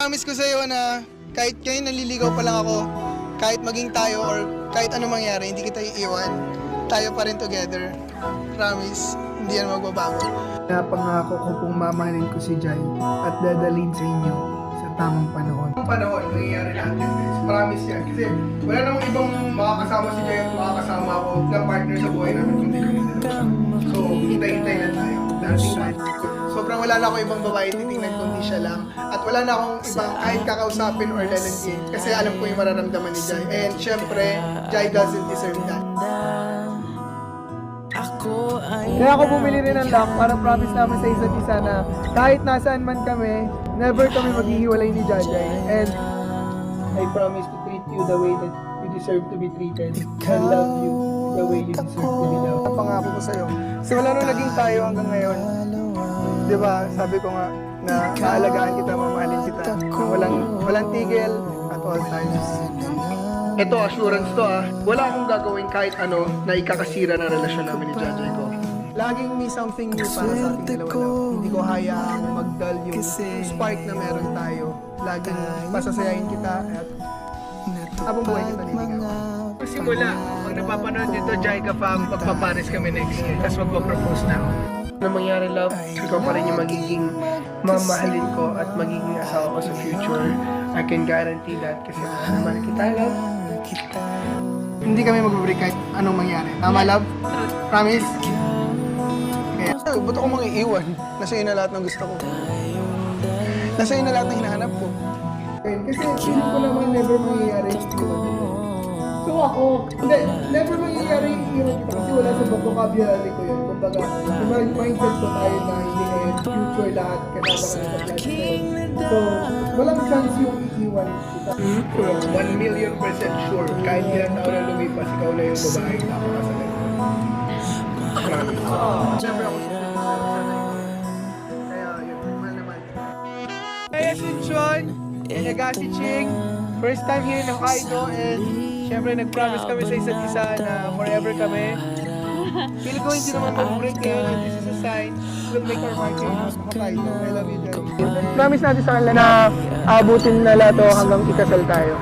Promise ko sa'yo na kahit ngayon naliligaw pa lang ako, kahit maging tayo or kahit ano mangyari, hindi kita iiwan. Tayo pa rin together. Promise, hindi yan magbabago. Napangako ko kung mamahalin ko si Jai at dadalhin sa inyo sa tamang panahon. Ang panahon, nangyayari lahat yun, guys. Promise yan. Kasi wala namang ibang makakasama si Jai at makakasama ako na partner sa buhay namin kundi kami dalawa. So, hintay-hintay lang tayo. Dancing night. Sobrang wala na akong ibang babae titingnan kundi siya lang. At wala na akong ibang kahit kakausapin or lalangin. Kasi alam ko yung mararamdaman ni Jai. And syempre, Jai doesn't deserve that. Kaya ako bumili rin ng lock para promise namin sa isa't isa na kahit nasaan man kami, never kami maghihiwalay ni Jai. And I promise to treat you the way that you deserve to be treated. And love you the way you deserve to be loved. Pangako ko sa'yo. So wala nung naging tayo hanggang ngayon. Di ba, sabi ko nga na maalagaan kita, mamahalin kita. Walang tigil at all times. Ito, assurance to wala akong gagawin kahit ano na ikakasira ng relasyon namin ni Jai ko. Laging may something new para sa ating dalawa na hindi ko hayaang magdal yung spark na meron tayo. Laging pasasayahin kita at habang buhay kita niligawan. Simula, pag napapanood dito, Jai ka fam, magpapanis kami next year, tapos magpapropose na ako. Ano mangyari, love, ikaw pa rin yung magiging mamahalin ko at magiging asawa ko sa future. I can guarantee that kasi mahal kita, love. Hindi kami mag-break kahit anong mangyari. Tama, love? Promise? Kaya, ba't ako mga iiwan? Nasa na lahat ng gusto ko. Nasa na lahat ng hinahanap ko. Kasi feeling ko naman never mangyayari yung iiwan ko. So ako, hindi, never mangyayari yung iiwan kita kasi wala sa vocabulary ko yun. Kumbaga, yung mindset ko tayo na hindi ngayon future lahat kasama ka na sa plan ngayon. So, walang chance yung iiwan kita. 1,000,000% sure. Kahit ilang taon na lumipas, ikaw na yung babae na ako kasalan. Siyempre ako kaya yun, mahal naman. Kaya Sinchon, si Ching, first time here in Hokkaido and siyempre nag-promise kami sa isa't isa na forever kami. Feel ko hindi naman mag-break ngayon and this is a sign we'll make our mark here in Hokkaido. I love you guys. Promise natin sa kanila na abutin na lahat to hanggang ikasal tayo.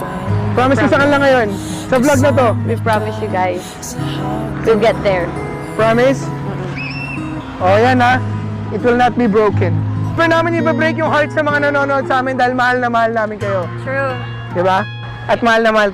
Promise ko sa kanila ngayon, sa vlog na to. We promise you guys to get there. Promise? O yan it will not be broken. Pero namin iba-break yung heart sa mga nanonood sa amin dahil mahal na mahal namin kayo. True. Diba? At mahal na mahal kita.